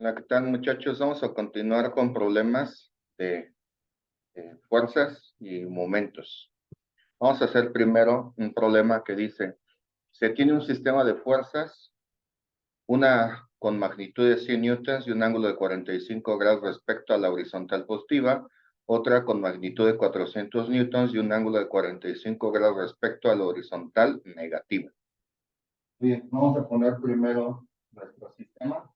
Hola, ¿qué tal, muchachos? Vamos a continuar con problemas de fuerzas y momentos. Vamos a hacer primero un problema que dice, se tiene un sistema de fuerzas, una con magnitud de 100 newtons y un ángulo de 45 grados respecto a la horizontal positiva, otra con magnitud de 400 newtons y un ángulo de 45 grados respecto a la horizontal negativa. Bien, vamos a poner primero nuestro sistema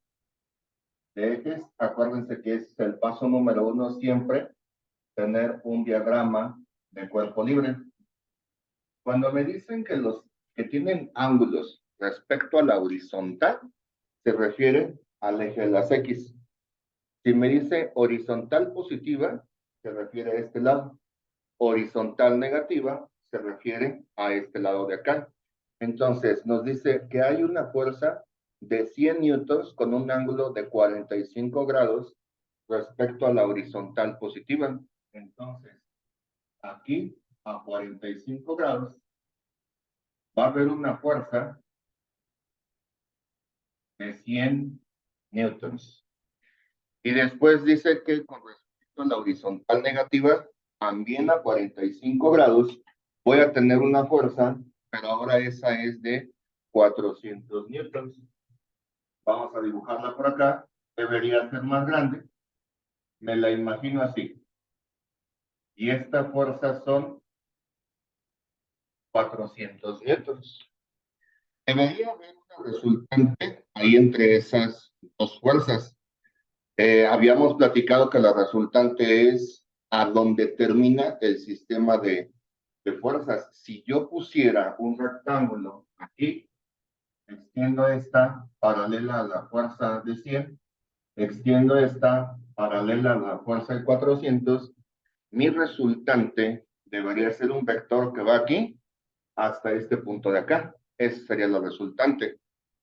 de ejes. Acuérdense que es el paso número 1 siempre, tener un diagrama de cuerpo libre. Cuando me dicen que los que tienen ángulos respecto a la horizontal, se refiere al eje de las X. Si me dice horizontal positiva, se refiere a este lado. Horizontal negativa, se refiere a este lado de acá. Entonces, nos dice que hay una fuerza de 100 newtons con un ángulo de 45 grados respecto a la horizontal positiva. Entonces, aquí a 45 grados va a haber una fuerza de 100 newtons. Y después dice que con respecto a la horizontal negativa, también a 45 grados, voy a tener una fuerza, pero ahora esa es de 400 newtons. Vamos a dibujarla por acá. Debería ser más grande. Me la imagino así. Y esta fuerza son 400 newtons. Debería haber una resultante ahí entre esas dos fuerzas. Habíamos platicado que la resultante es a donde termina el sistema de fuerzas. Si yo pusiera un rectángulo aquí, extiendo esta paralela a la fuerza de 100, extiendo esta paralela a la fuerza de 400, mi resultante debería ser un vector que va aquí hasta este punto de acá. Ese sería la resultante.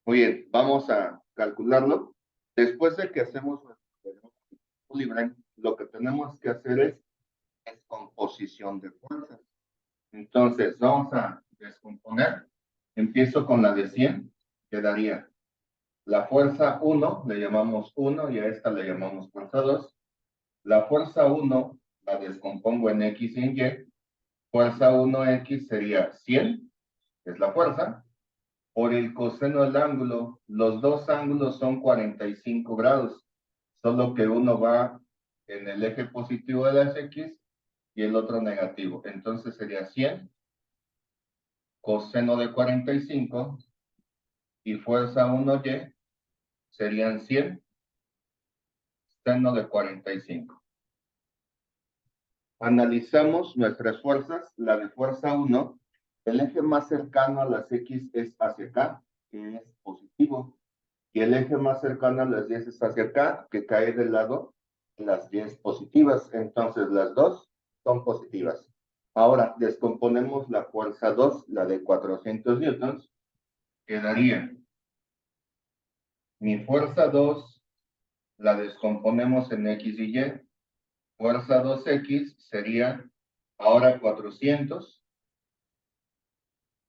Muy bien, vamos a calcularlo. Después de que hacemos nuestro libre, lo que tenemos que hacer es descomposición de fuerzas. Entonces, vamos a descomponer. Empiezo con la de 100, quedaría la fuerza 1, le llamamos 1 y a esta le llamamos fuerza 2. La fuerza 1 la descompongo en X y en Y. Fuerza 1X sería 100, es la fuerza. Por el coseno del ángulo, los dos ángulos son 45 grados, solo que uno va en el eje positivo de las X y el otro negativo. Entonces sería 100 coseno de 45 y fuerza 1Y serían 100 seno de 45. Analizamos nuestras fuerzas. La de fuerza 1, el eje más cercano a las X es hacia acá, que es positivo. Y el eje más cercano a las 10 es hacia acá, que cae del lado de las 10 positivas. Entonces, las dos son positivas. Ahora, descomponemos la fuerza 2, la de 400 newtons. Quedaría mi fuerza 2, la descomponemos en X y Y. Fuerza 2X sería ahora 400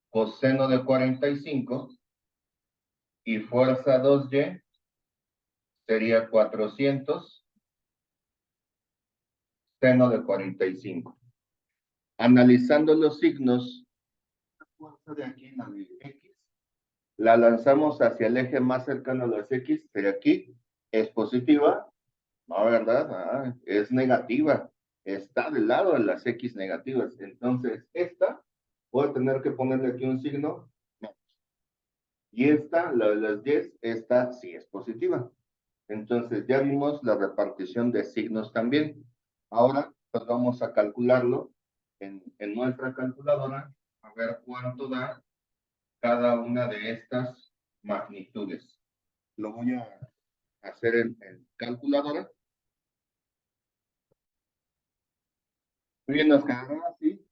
coseno de 45 y fuerza 2Y sería 400 seno de 45. Analizando los signos, la fuerza de aquí, la de X, la lanzamos hacia el eje más cercano a las X, pero aquí es positiva, no, ¿verdad? Es negativa, está del lado de las X negativas. Entonces, esta, voy a tener que ponerle aquí un signo menos. Y esta, la de las 10, esta sí es positiva. Entonces, ya vimos la repartición de signos también. Ahora, pues vamos a calcularlo en nuestra calculadora, a ver cuánto da cada una de estas magnitudes. Lo voy a hacer en calculadora. Muy bien, nos quedaron así.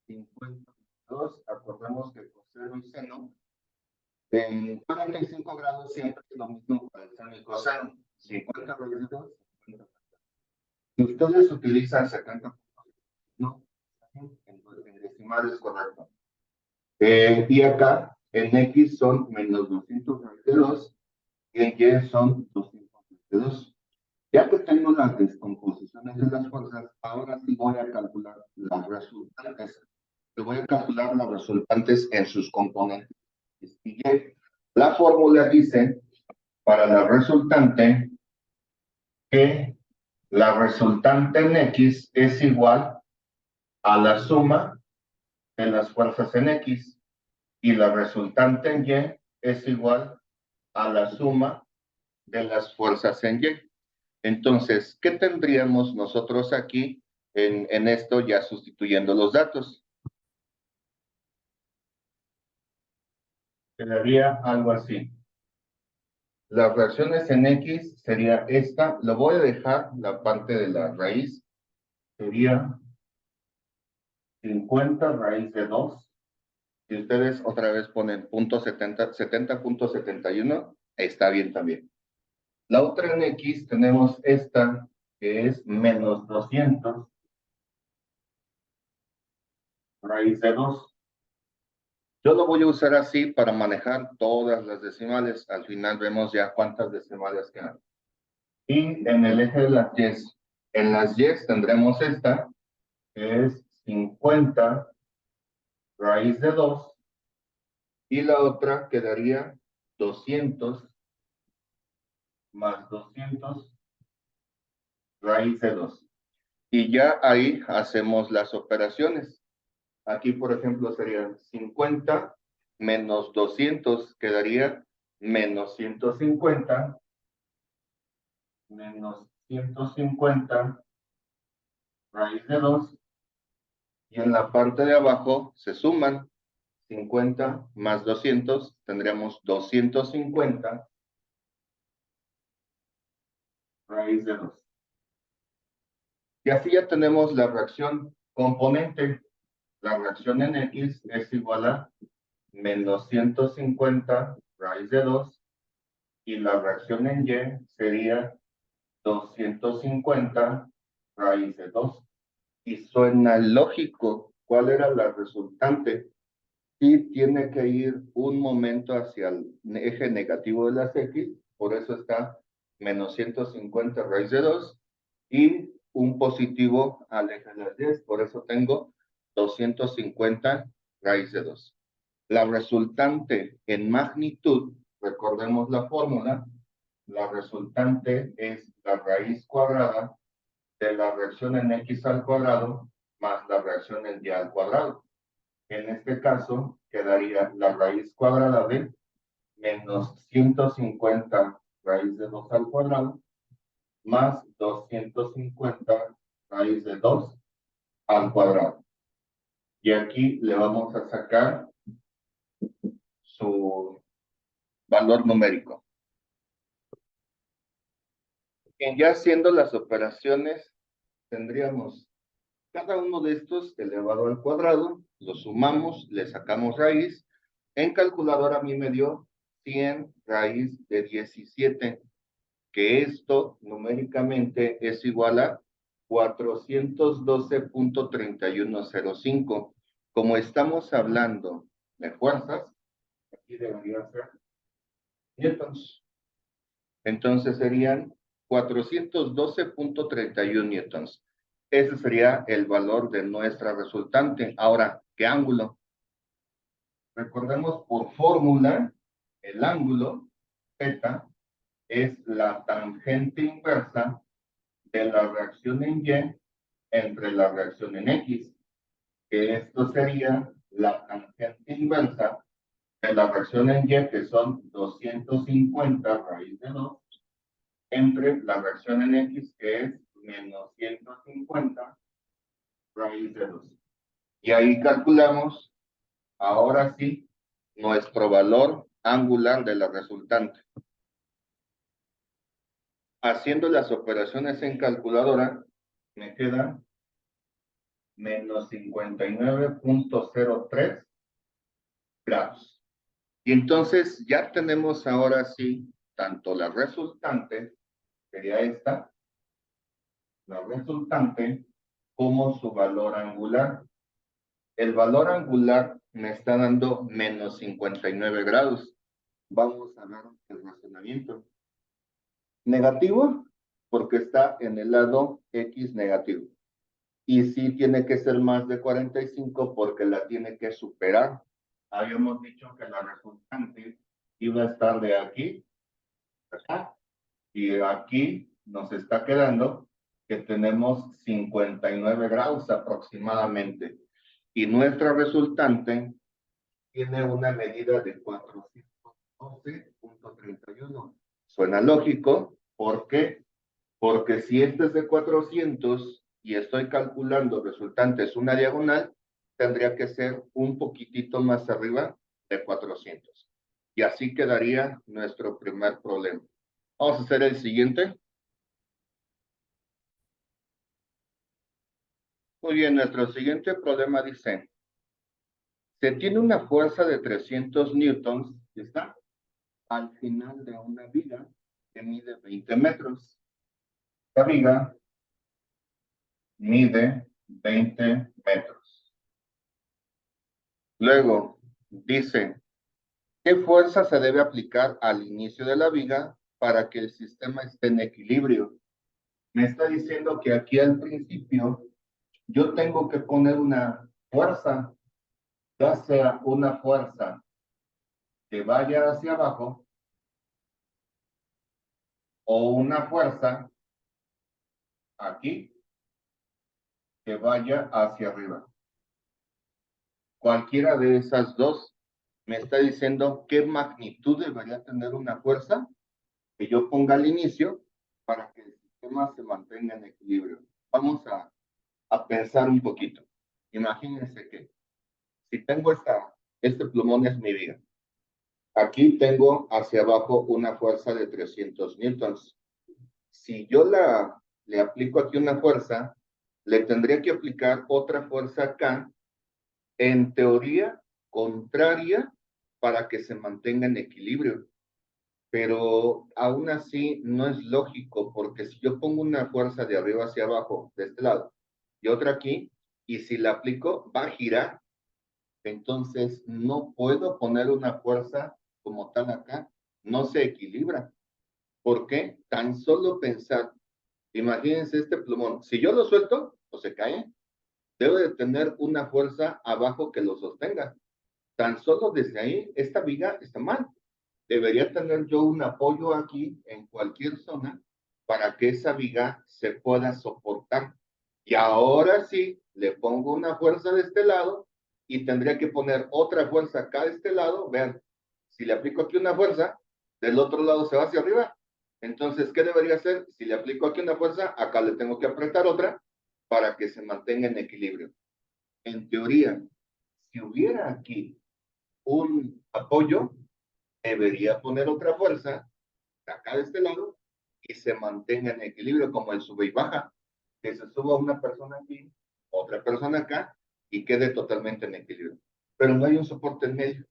52, acordamos que coseno y seno. En 45 grados siempre es lo mismo para el seno y coseno. 50 grados, 50. Si ustedes utilizan 70, no, en decimal es correcto. Y acá en X son menos 200 raíz de 2 y en Y son 222. Ya que tengo las descomposiciones de las fuerzas, ahora sí voy a calcular las resultantes. Le voy a calcular las resultantes en sus componentes X y Y. La fórmula dice, para la resultante, que la resultante en X es igual a la suma de las fuerzas en X y la resultante en Y es igual a la suma de las fuerzas en Y. Entonces, ¿qué tendríamos nosotros aquí en esto ya sustituyendo los datos? Quedaría algo así. Las reacciones en X sería esta. Lo voy a dejar la parte de la raíz. Sería 50 raíz de 2. Si ustedes otra vez ponen punto 70.71, está bien también. La otra en X tenemos esta, que es menos 200 raíz de 2. Yo lo voy a usar así para manejar todas las decimales. Al final vemos ya cuántas decimales quedan. Y en el eje de las Y, en las Y tendremos esta, que es 50 raíz de 2. Y la otra quedaría 200 más 200 raíz de 2. Y ya ahí hacemos las operaciones. Aquí, por ejemplo, serían 50 menos 200, quedaría menos 150, menos 150 raíz de 2. Y en la parte de abajo se suman 50 más 200, tendríamos 250 raíz de 2. Y así ya tenemos la reacción componente. La reacción en X es igual a menos 150 raíz de 2 y la reacción en Y sería 250 raíz de 2. Y suena lógico. ¿Cuál era la resultante? Y tiene que ir un momento hacia el eje negativo de las X, por eso está menos 150 raíz de 2, y un positivo al eje de las 10, por eso tengo 250 raíz de 2. La resultante en magnitud, recordemos la fórmula, la resultante es la raíz cuadrada de la reacción en X al cuadrado más la reacción en Y al cuadrado. En este caso, quedaría la raíz cuadrada de menos 150 raíz de 2 al cuadrado más 250 raíz de 2 al cuadrado. Y aquí le vamos a sacar su valor numérico. Y ya haciendo las operaciones, tendríamos cada uno de estos elevado al cuadrado, lo sumamos, le sacamos raíz. En calculadora a mí me dio 100 raíz de 17, que esto numéricamente es igual a 412.3105. Como estamos hablando de fuerzas, aquí debería ser newtons. Entonces serían 412.31 newtons. Ese sería el valor de nuestra resultante. Ahora, ¿qué ángulo? Recordemos por fórmula, el ángulo θ es la tangente inversa de la reacción en Y entre la reacción en X, que esto sería la tangente inversa de la reacción en Y, que son 250 raíz de 2, entre la reacción en X, que es menos 150 raíz de 2. Y ahí calculamos, ahora sí, nuestro valor angular de la resultante. Haciendo las operaciones en calculadora, me queda menos 59.03 grados. Y entonces ya tenemos ahora sí tanto la resultante, sería esta, la resultante, como su valor angular. El valor angular me está dando menos 59 grados. Vamos a ver el razonamiento. Negativo, porque está en el lado X negativo. Y sí tiene que ser más de 45 porque la tiene que superar. Habíamos dicho que la resultante iba a estar de aquí, acá, y aquí nos está quedando que tenemos 59 grados aproximadamente. Y nuestra resultante tiene una medida de 412.31. Suena lógico, ¿por qué? Porque si este es de 400 y estoy calculando resultante es una diagonal, tendría que ser un poquitito más arriba de 400. Y así quedaría nuestro primer problema. Vamos a hacer el siguiente. Muy bien, nuestro siguiente problema dice, se tiene una fuerza de 300 newtons, ¿está? Al final de una viga que mide 20 metros. La viga mide 20 metros. Luego, dice, ¿qué fuerza se debe aplicar al inicio de la viga para que el sistema esté en equilibrio? Me está diciendo que aquí al principio yo tengo que poner una fuerza, ya sea una fuerza que vaya hacia abajo o una fuerza aquí que vaya hacia arriba. Cualquiera de esas dos me está diciendo qué magnitud debería tener una fuerza que yo ponga al inicio para que el sistema se mantenga en equilibrio. Vamos a pensar un poquito. Imagínense que si tengo este plumón es mi viga. Aquí tengo hacia abajo una fuerza de 300 newtons. Si yo le aplico aquí una fuerza, le tendría que aplicar otra fuerza acá, en teoría contraria, para que se mantenga en equilibrio. Pero aún así no es lógico, porque si yo pongo una fuerza de arriba hacia abajo, de este lado, y otra aquí, y si la aplico, va a girar. Entonces no puedo poner una fuerza como tal acá, no se equilibra. ¿Por qué? Tan solo pensar, imagínense este plumón, si yo lo suelto, o se cae, debe de tener una fuerza abajo que lo sostenga. Tan solo desde ahí, esta viga está mal. Debería tener yo un apoyo aquí en cualquier zona para que esa viga se pueda soportar. Y ahora sí, le pongo una fuerza de este lado y tendría que poner otra fuerza acá de este lado. Vean, si le aplico aquí una fuerza, del otro lado se va hacia arriba. Entonces, ¿qué debería hacer? Si le aplico aquí una fuerza, acá le tengo que apretar otra para que se mantenga en equilibrio. En teoría, si hubiera aquí un apoyo, debería poner otra fuerza acá de este lado y se mantenga en equilibrio como el sube y baja, que se suba una persona aquí, otra persona acá y quede totalmente en equilibrio. Pero no hay un soporte en medio.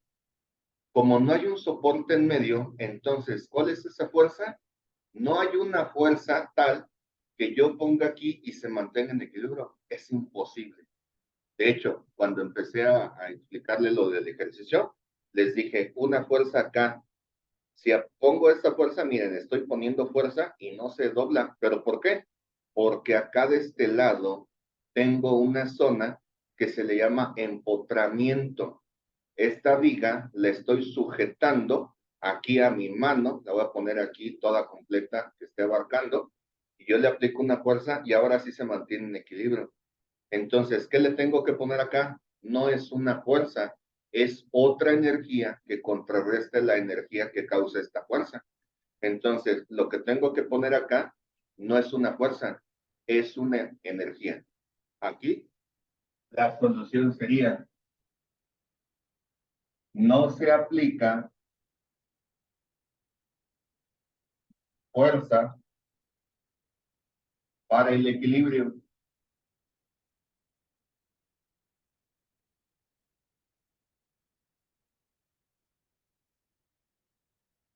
Como no hay un soporte en medio, entonces, ¿cuál es esa fuerza? No hay una fuerza tal que yo ponga aquí y se mantenga en equilibrio. Es imposible. De hecho, cuando empecé a explicarle lo del ejercicio, les dije, una fuerza acá. Si pongo esta fuerza, miren, estoy poniendo fuerza y no se dobla. ¿Pero por qué? Porque acá de este lado tengo una zona que se le llama empotramiento. Esta viga la estoy sujetando aquí a mi mano, la voy a poner aquí toda completa que esté abarcando, y yo le aplico una fuerza y ahora sí se mantiene en equilibrio. Entonces, ¿qué le tengo que poner acá? No es una fuerza, es otra energía que contrarresta la energía que causa esta fuerza. Entonces, lo que tengo que poner acá no es una fuerza, es una energía. Aquí, la solución sería, no se aplica fuerza para el equilibrio.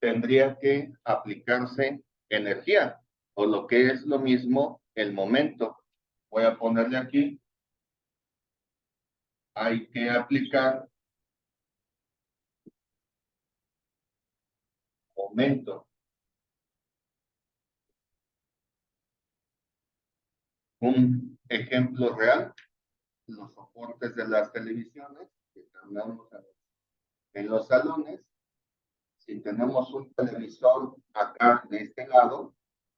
Tendría que aplicarse energía, o lo que es lo mismo, el momento. Voy a ponerle aquí, hay que aplicar momento. Un ejemplo real, los soportes de las televisiones que tenemos en los salones. Si tenemos un televisor acá de este lado,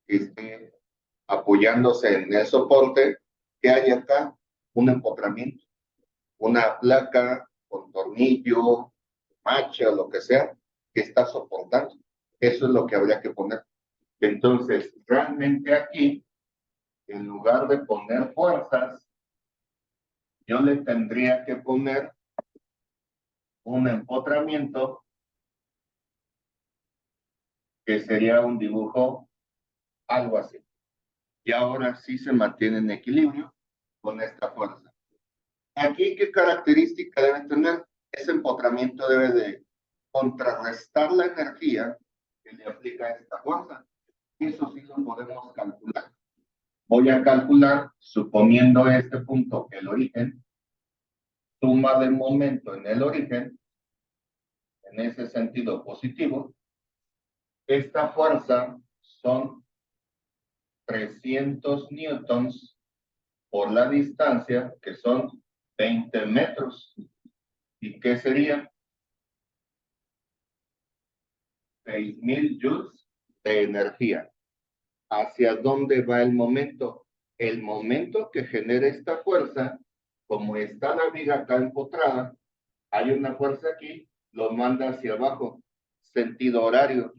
que esté apoyándose en el soporte, que hay acá un empotramiento, una placa con tornillo, macha, lo que sea, que está soportando. Eso es lo que habría que poner. Entonces, realmente aquí, en lugar de poner fuerzas, yo le tendría que poner un empotramiento que sería un dibujo algo así. Y ahora sí se mantiene en equilibrio con esta fuerza. Aquí, ¿qué característica debe tener? Ese empotramiento debe de contrarrestar la energía que le aplica esta fuerza. Eso sí lo podemos calcular. Voy a calcular, suponiendo este punto el origen, suma de momento en el origen, en ese sentido positivo, esta fuerza son 300 newtons por la distancia, que son 20 metros. ¿Y qué sería? 6,000 joules de energía. ¿Hacia dónde va el momento? El momento que genera esta fuerza, como está la viga acá empotrada, hay una fuerza aquí, lo manda hacia abajo. Sentido horario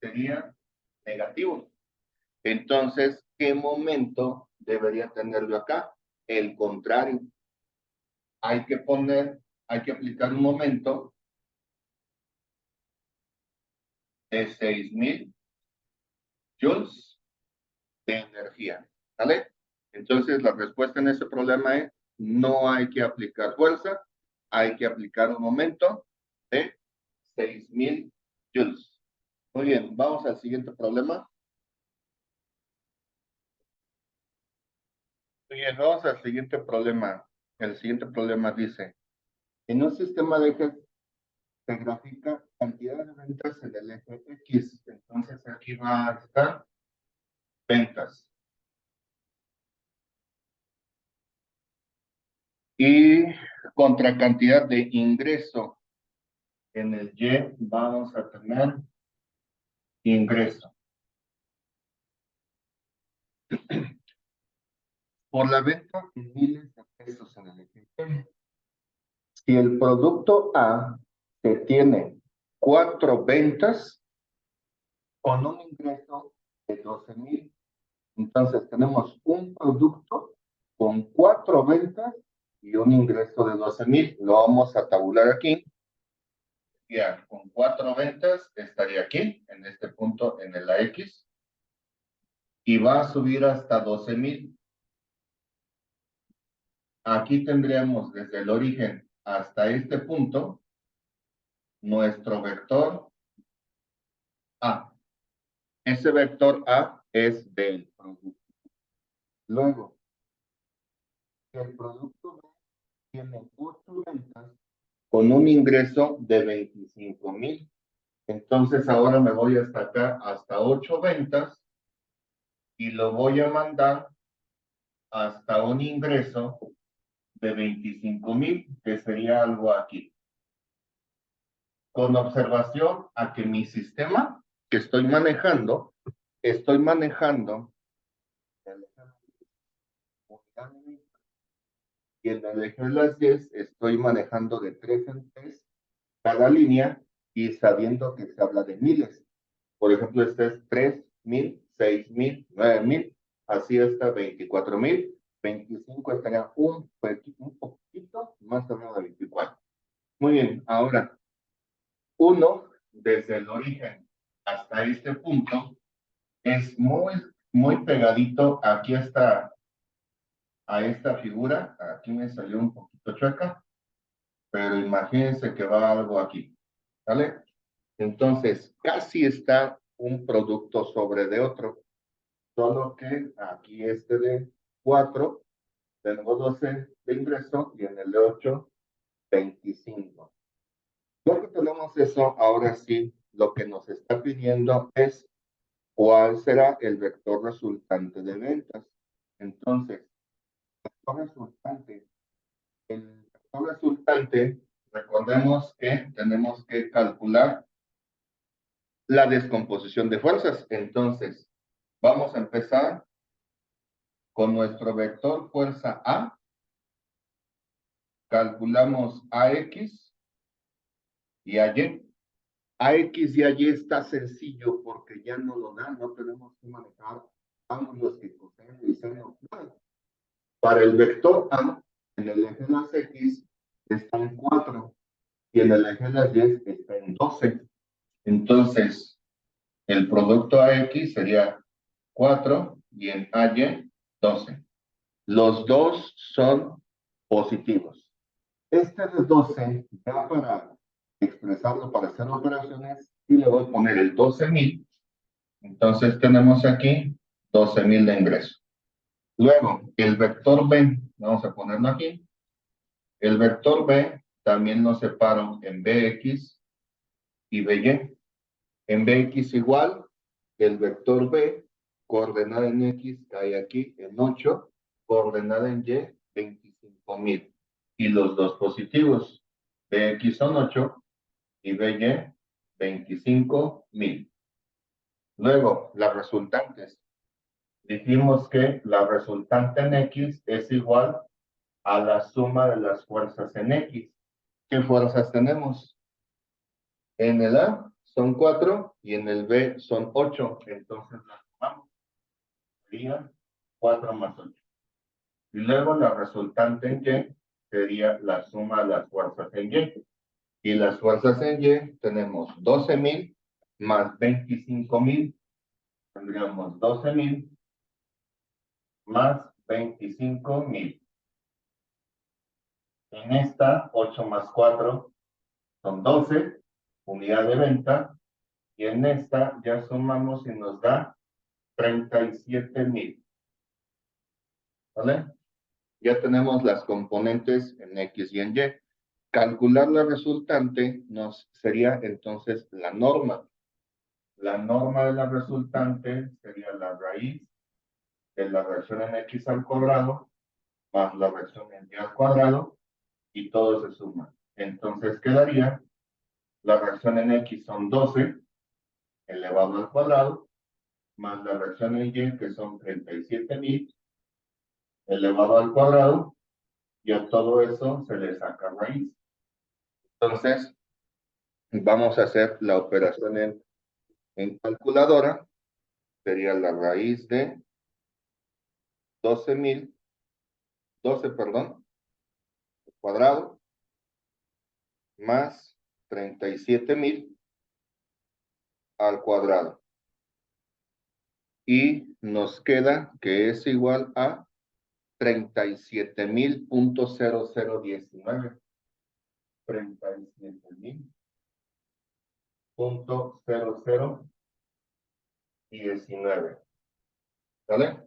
sería negativo. Entonces, ¿qué momento debería tenerlo acá? El contrario. Hay que aplicar un momento de 6,000 joules de energía. ¿Vale? Entonces, la respuesta en ese problema es: no hay que aplicar fuerza, hay que aplicar un momento de 6,000 joules. Muy bien, vamos al siguiente problema. Muy bien, vamos al siguiente problema. El siguiente problema dice: en un sistema de ejes se grafica cantidad de ventas en el eje X. Entonces aquí va a estar ventas. Y contra cantidad de ingreso en el Y vamos a tener ingreso. Por la venta de miles de pesos en el eje Y. Si el producto A se tiene 4 ventas con un ingreso de 12,000. Entonces tenemos un producto con 4 ventas y un ingreso de 12,000. Lo vamos a tabular aquí. Ya, con 4 ventas estaría aquí, en este punto, en la X. Y va a subir hasta 12,000. Aquí tendríamos desde el origen hasta este punto nuestro vector A. Ese vector A es del producto. Luego, el producto B tiene 8 ventas con un ingreso de 25,000. Entonces ahora me voy a sacar hasta 8 ventas y lo voy a mandar hasta un ingreso de 25,000, que sería algo aquí. Con observación a que mi sistema que estoy manejando y en el eje de las 10 estoy manejando de 3 en 3 cada línea y sabiendo que se habla de miles. Por ejemplo, este es 3,000, 6,000, 9,000, así está 24,000, 25 estaría un poquito más arriba de 24. Muy bien, ahora, uno, desde el origen hasta este punto, es muy pegadito aquí hasta a esta figura. Aquí me salió un poquito chueca, pero imagínense que va algo aquí, ¿vale? Entonces, casi está un producto sobre de otro, solo que aquí este de 4, tengo 12 de ingreso y en el de 8, 25. Ya que tenemos eso, ahora sí lo que nos está pidiendo es cuál será el vector resultante de ventas. Entonces, el vector resultante, recordemos que tenemos que calcular la descomposición de fuerzas. Entonces, vamos a empezar con nuestro vector fuerza A. Calculamos AX y AY. AX y AY está sencillo porque ya no lo dan, no tenemos que manejar ángulos que coseno y seno. Para el vector A, en el eje de las X está en 4 y en el eje de las Y está en 12. Entonces, el producto AX sería 4 y en AY 12. Los dos son positivos. Este de 12 ya para expresarlo para hacer operaciones y le voy a poner el 12,000. Entonces tenemos aquí 12,000 de ingreso. Luego, el vector B, vamos a ponerlo aquí. El vector B también lo separo en BX y BY. En BX igual, el vector B, coordenada en X, cae aquí en 8, coordenada en Y, 25,000. Y los dos positivos, BX son 8 y BY, 25,000. Luego, las resultantes. Dijimos que la resultante en X es igual a la suma de las fuerzas en X. ¿Qué fuerzas tenemos? En el A son 4 y en el B son 8. Entonces las sumamos. Sería 4 más 8. Y luego la resultante en Y sería la suma de las fuerzas en Y. Y las fuerzas en Y tenemos 12,000 más 25,000. Tendríamos 12,000 más 25,000. En esta, 8 más 4 son 12, unidad de venta. Y en esta ya sumamos y nos da 37,000. ¿Vale? Ya tenemos las componentes en X y en Y. Calcular la resultante nos sería entonces la norma. La norma de la resultante sería la raíz de la versión en X al cuadrado más la versión en Y al cuadrado y todo se suma. Entonces quedaría la versión en X son 12 elevado al cuadrado más la versión en Y que son 37,000 elevado al cuadrado y a todo eso se le saca raíz. Entonces, vamos a hacer la operación en calculadora. Sería la raíz de 12,000, 12, perdón, cuadrado, más 37,000 al cuadrado. Y nos queda que es igual a 37,000.0019. 37,000.0019. ¿Vale?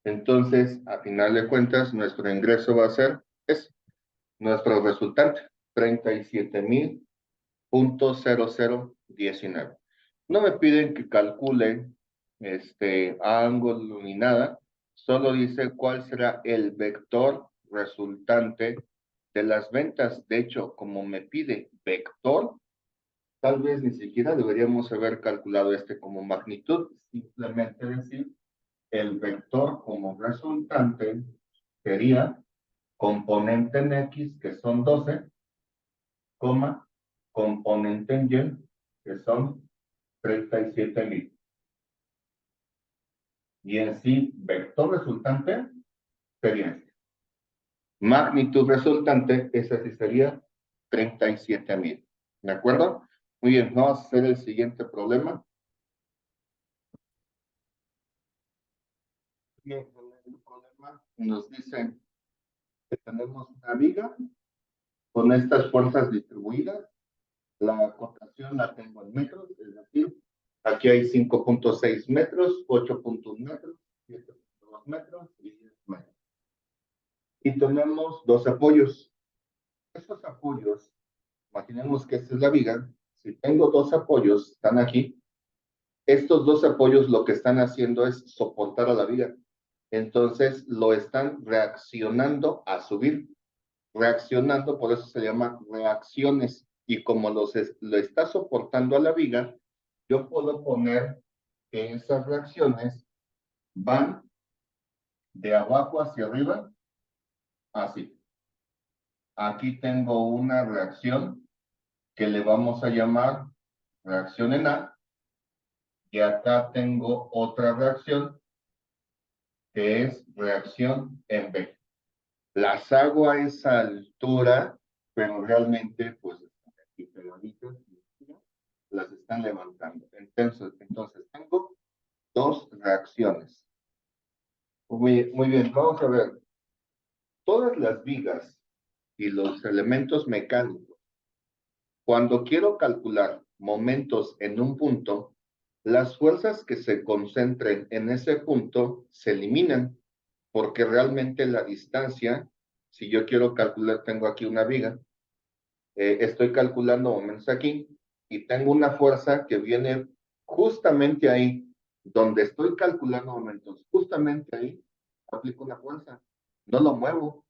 Entonces, a final de cuentas, nuestro ingreso va a ser nuestro resultante, 37,000.0019. No me piden que calcule ángulo ni nada, solo dice cuál será el vector resultante de las ventas. De hecho, como me pide vector, tal vez ni siquiera deberíamos haber calculado como magnitud, simplemente decir el vector como resultante sería componente en X, que son 12, coma, componente en Y, que son 37,000. Y en sí, vector resultante sería este. Magnitud resultante, esa sí sería 37,000. ¿De acuerdo? Muy bien, vamos a hacer el siguiente problema. Bien, el problema nos dice que tenemos una viga con estas fuerzas distribuidas. La acotación la tengo en metros, es decir, aquí hay 5,6 metros, 8,1 metros, 7,2 metros y 10 metros. Y tenemos dos apoyos. Estos apoyos, imaginemos que esta es la viga, si tengo dos apoyos, están aquí, estos dos apoyos lo que están haciendo es soportar a la viga. Entonces lo están reaccionando a subir. Reaccionando, por eso se llama reacciones. Y como lo está soportando a la viga, yo puedo poner que esas reacciones van de abajo hacia arriba, así. Aquí tengo una reacción que le vamos a llamar reacción en A, y acá tengo otra reacción que es reacción en B. Las hago a esa altura, pero realmente pues están aquí pegaditas, las están levantando. Entonces tengo dos reacciones. Muy bien, vamos a ver. Todas las vigas y los elementos mecánicos, cuando quiero calcular momentos en un punto, las fuerzas que se concentren en ese punto se eliminan, porque realmente la distancia, si yo quiero calcular, tengo aquí una viga, estoy calculando momentos aquí, y tengo una fuerza que viene justamente ahí, donde estoy calculando momentos, justamente ahí, aplico una fuerza, no lo muevo.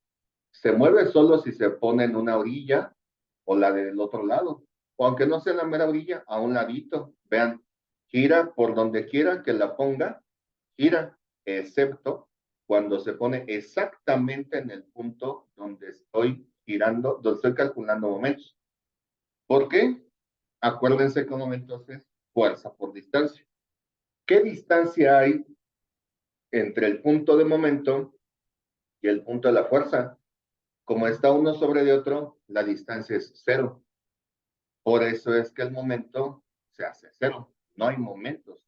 Se mueve solo si se pone en una orilla o la del otro lado, o aunque no sea en la mera orilla, a un ladito. Vean, gira por donde quiera que la ponga, gira, excepto cuando se pone exactamente en el punto donde estoy girando, donde estoy calculando momentos. ¿Por qué? Acuérdense que momentos es fuerza por distancia. ¿Qué distancia hay entre el punto de momento y el punto de la fuerza? Como está uno sobre de otro, la distancia es cero. Por eso es que el momento se hace cero. No hay momentos.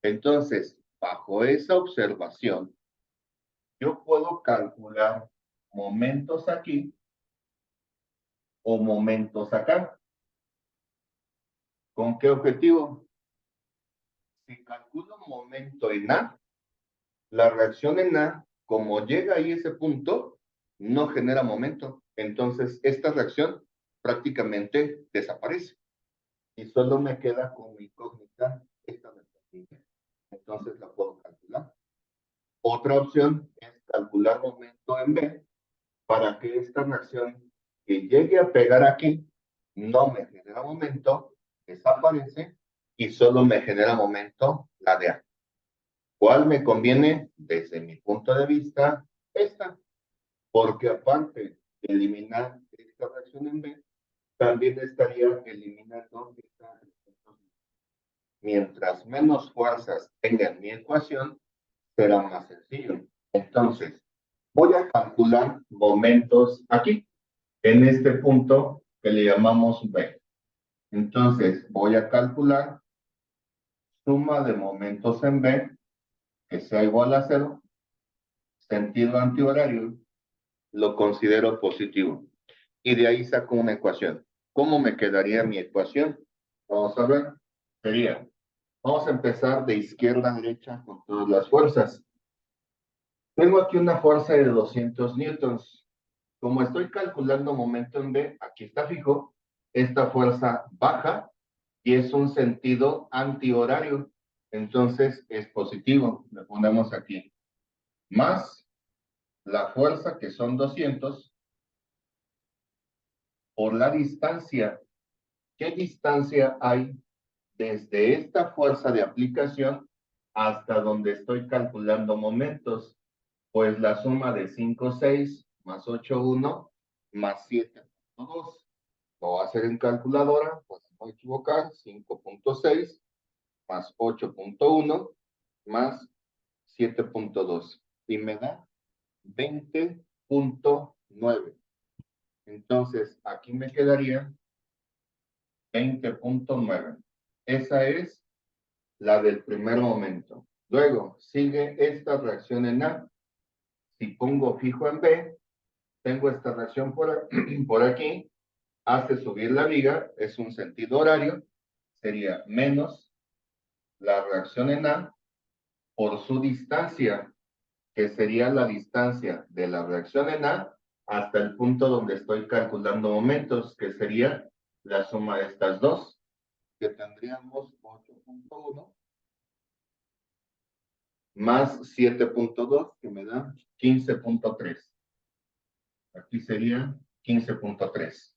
Entonces, bajo esa observación, yo puedo calcular momentos aquí o momentos acá. ¿Con qué objetivo? Si calculo un momento en A, la reacción en A, como llega ahí ese punto, no genera momento. Entonces, esta reacción prácticamente desaparece. Y solo me queda como incógnita esta reacción. Entonces la puedo calcular. Otra opción es calcular momento en B para que esta reacción que llegue a pegar aquí no me genera momento, desaparece y solo me genera momento la de A. ¿Cuál me conviene? Desde mi punto de vista, esta, porque aparte de eliminar esta reacción en B, también estaría eliminando esta reacción. Mientras menos fuerzas tenga en mi ecuación, será más sencillo. Entonces, voy a calcular momentos aquí, en este punto que le llamamos B. Entonces, voy a calcular suma de momentos en B, que sea igual a cero, sentido antihorario, lo considero positivo. Y de ahí saco una ecuación. ¿Cómo me quedaría mi ecuación? Vamos a ver. Sería, vamos a empezar de izquierda a derecha con todas las fuerzas. Tengo aquí una fuerza de 200 newtons. Como estoy calculando momento en B, aquí está fijo, esta fuerza baja y es un sentido antihorario. Entonces es positivo. Le ponemos aquí. Más la fuerza, que son 200, por la distancia. ¿Qué distancia hay desde esta fuerza de aplicación hasta donde estoy calculando momentos? Pues la suma de 5,6 más 8,1 más 7,2. Lo voy a hacer en calculadora, pues no voy a equivocar. 5,6 más 8,1 más 7,2. Y me da 20,9. Entonces, aquí me quedaría 20,9. Esa es la del primer momento. Luego, sigue esta reacción en A. Si pongo fijo en B, tengo esta reacción por aquí, hace subir la viga, es un sentido horario, sería menos la reacción en A por su distancia, que sería la distancia de la reacción en A hasta el punto donde estoy calculando momentos, que sería la suma de estas dos. que tendríamos 8.1 más 7.2, que me da 15.3. Aquí sería 15.3.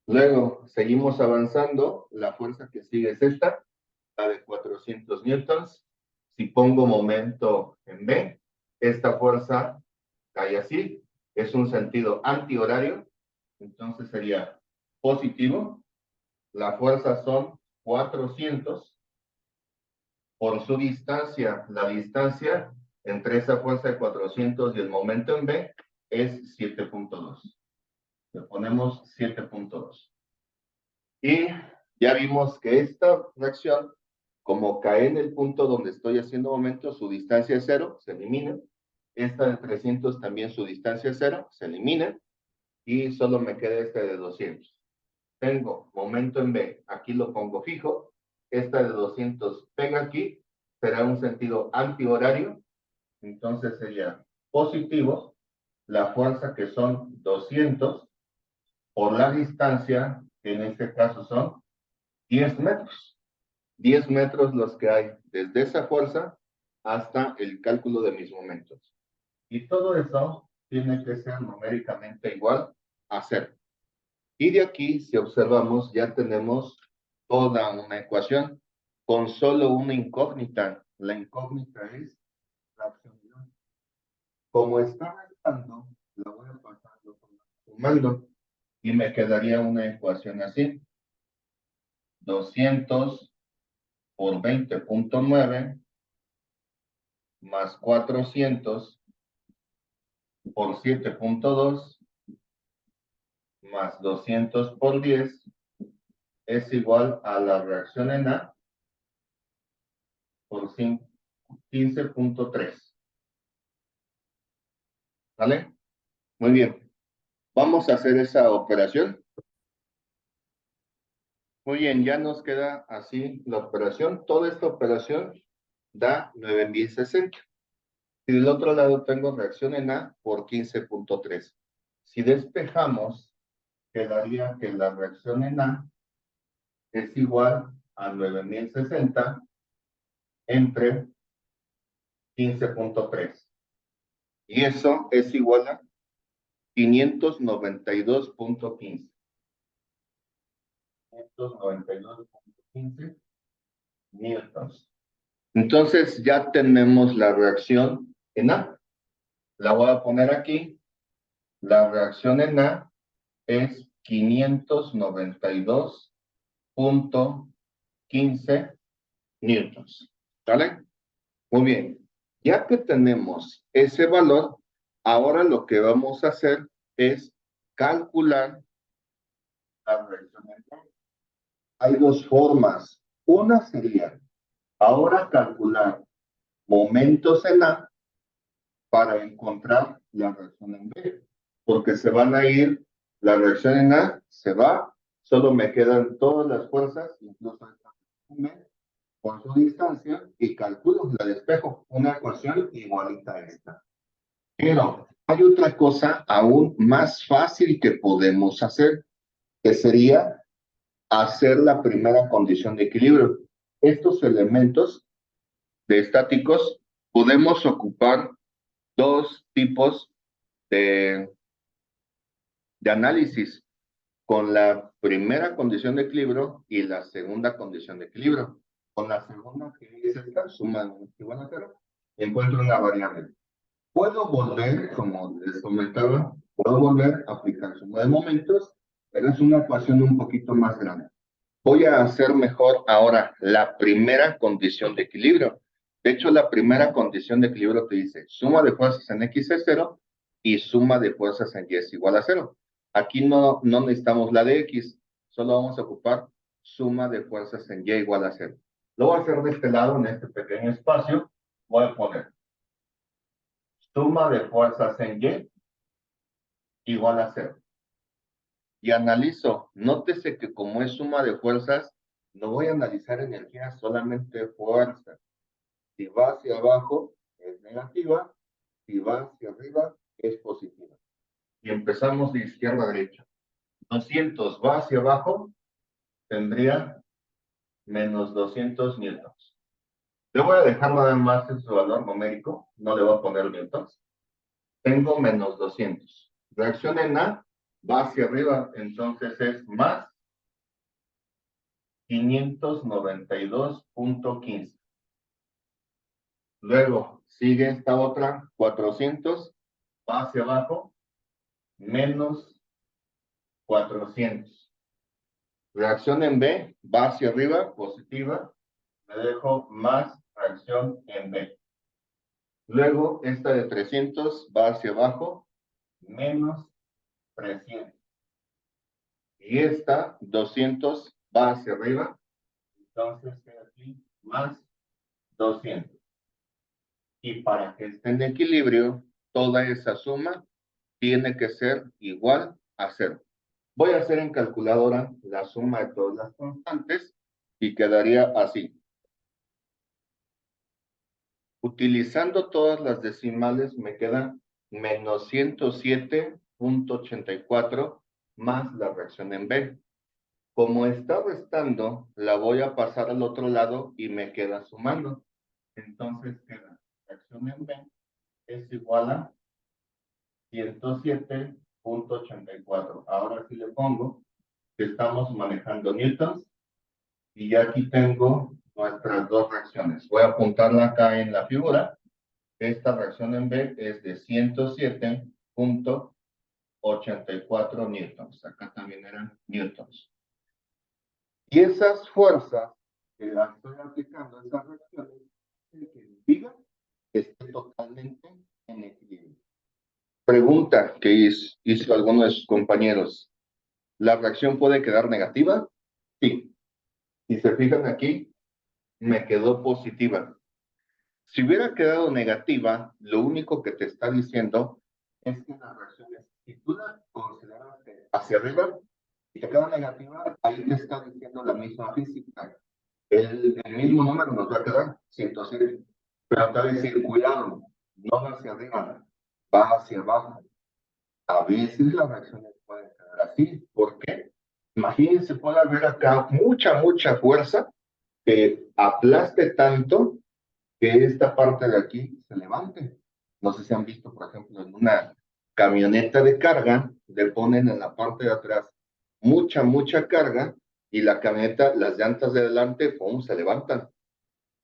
Luego, seguimos avanzando. La fuerza que sigue es esta, la de 400 newtons. Si pongo momento en B, esta fuerza cae así. Es un sentido antihorario. Entonces sería positivo. La fuerza son 400 por su distancia. La distancia entre esa fuerza de 400 y el momento en B es 7.2. Le ponemos 7.2. Y ya vimos que esta reacción, como cae en el punto donde estoy haciendo momento, su distancia es 0, se elimina. Esta de 300 también su distancia es 0, se elimina. Y solo me queda este de 200. Tengo momento en B, aquí lo pongo fijo. Esta de 200 pega aquí, será un sentido antihorario. Entonces sería positivo la fuerza que son 200 por la distancia, que en este caso son 10 metros. 10 metros los que hay desde esa fuerza hasta el cálculo de mis momentos. Y todo eso tiene que ser numéricamente igual a 0. Y de aquí, si observamos, ya tenemos toda una ecuación con solo una incógnita. La incógnita es la acción. Como está restando, la voy a pasando sumando y me quedaría una ecuación así. 200 por 20.9 más 400 por 7.2 más 200 por 10 es igual a la reacción en A por 15.3. ¿Vale? Muy bien. Vamos a hacer esa operación. Muy bien, ya nos queda así la operación. Toda esta operación da 9.060. Y del otro lado tengo reacción en A por 15.3. Si despejamos, quedaría que la reacción en A es igual a 9.060 entre 15.3. Y eso es igual a 592.15. 592.15 newtons. Entonces ya tenemos la reacción en A. La voy a poner aquí. La reacción en A es 592.15 newtons. ¿Vale? Muy bien. Ya que tenemos ese valor, ahora lo que vamos a hacer es calcular la reacción en A. Hay dos formas. Una sería ahora calcular momentos en A para encontrar la reacción en B, porque se van a ir, la reacción en A se va, solo me quedan todas las fuerzas, incluso esta por su distancia, y calculo, la despejo, una ecuación igualita a esta. Pero hay otra cosa aún más fácil que podemos hacer, que sería hacer la primera condición de equilibrio. Estos elementos de estáticos podemos ocupar dos tipos de, de análisis, con la primera condición de equilibrio y la segunda condición de equilibrio. Con la segunda, que es esta, suma igual a 0, encuentro una variable. Puedo volver, como les comentaba, puedo volver a aplicar suma de momentos, pero es una ecuación un poquito más grande. Voy a hacer mejor ahora la primera condición de equilibrio. De hecho, la primera condición de equilibrio te dice suma de fuerzas en X es 0 y suma de fuerzas en Y es igual a 0. Aquí no necesitamos la de X, solo vamos a ocupar suma de fuerzas en Y igual a 0. Lo voy a hacer de este lado, en este pequeño espacio. Voy a poner suma de fuerzas en Y igual a 0. Y analizo. Nótese que como es suma de fuerzas, no voy a analizar energía, solamente fuerza. Si va hacia abajo, es negativa. Si va hacia arriba, es positiva. Y empezamos de izquierda a derecha. 200 va hacia abajo, tendría menos 200 newtons. Le voy a dejar nada más en su valor numérico, no le voy a poner newtons. Tengo menos 200. Reacción en A va hacia arriba, entonces es más 592.15. Luego sigue esta otra, 400, va hacia abajo, menos 400. Reacción en B va hacia arriba, positiva, me dejo más reacción en B. Luego esta de 300 va hacia abajo, menos 300. Y esta 200 va hacia arriba, entonces queda aquí más 200. Y para que esté en equilibrio, toda esa suma tiene que ser igual a 0. Voy a hacer en calculadora la suma de todas las constantes y quedaría así. Utilizando todas las decimales me queda menos 107.84 más la reacción en B. Como está restando, la voy a pasar al otro lado y me queda sumando. Entonces queda reacción en B es igual a 107.84. Ahora sí le pongo que estamos manejando newtons y ya aquí tengo nuestras dos reacciones. Voy a apuntarla acá en la figura. Esta reacción en B es de 107.84 newtons. Acá también eran newtons. Y esas fuerzas que las estoy aplicando a esas reacciones, hacen que el viga esté totalmente en equilibrio. Pregunta que hizo alguno de sus compañeros. ¿La reacción puede quedar negativa? Sí. Si se fijan aquí, me quedó positiva. Si hubiera quedado negativa, lo único que te está diciendo es que la reacción es, si tú la consideras hacia arriba y te queda negativa, ahí te está diciendo la misma física. El mismo número nos va a quedar 107. Pero te va a decir, cuidado, no va hacia arriba, va hacia abajo. A veces las reacciones pueden quedar así. ¿Por qué? Imagínense, puede haber acá mucha fuerza que aplaste tanto que esta parte de aquí se levante. No sé si han visto, por ejemplo, en una camioneta de carga, le ponen en la parte de atrás mucha carga y la camioneta, las llantas de adelante, ¡pum!, se levantan.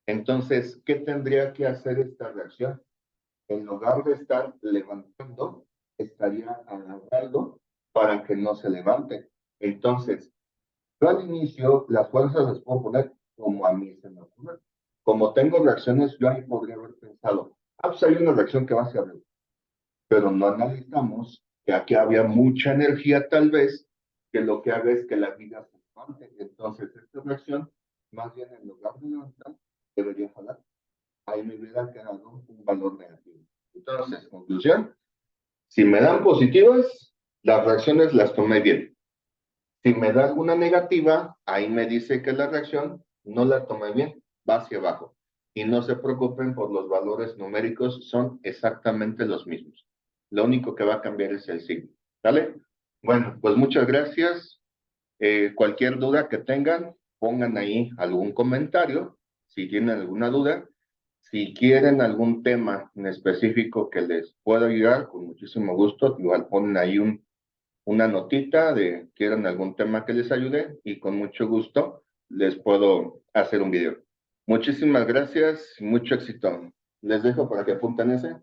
Entonces, ¿qué tendría que hacer esta reacción? En lugar de estar levantando, estaría agarrando para que no se levante. Entonces, yo al inicio las fuerzas las puedo poner como a mí se me ocurre. Como tengo reacciones, yo ahí podría haber pensado, pues hay una reacción que va hacia arriba, pero no analizamos que aquí había mucha energía tal vez, que lo que haga es que la vida se levante. Entonces, esta reacción, más bien en lugar de levantar, debería jalar. Ahí me hubiera quedado un valor negativo. Entonces, conclusión, si me dan positivas, las reacciones las tomé bien. Si me da alguna negativa, ahí me dice que la reacción no la tomé bien, va hacia abajo. Y no se preocupen por los valores numéricos, son exactamente los mismos. Lo único que va a cambiar es el signo. ¿Vale? Bueno, pues muchas gracias. Cualquier duda que tengan, pongan ahí algún comentario. Si tienen alguna duda, si quieren algún tema en específico que les pueda ayudar, con muchísimo gusto, igual ponen ahí una notita de quieren algún tema que les ayude y con mucho gusto les puedo hacer un video. Muchísimas gracias y mucho éxito. Les dejo para que apunten ese.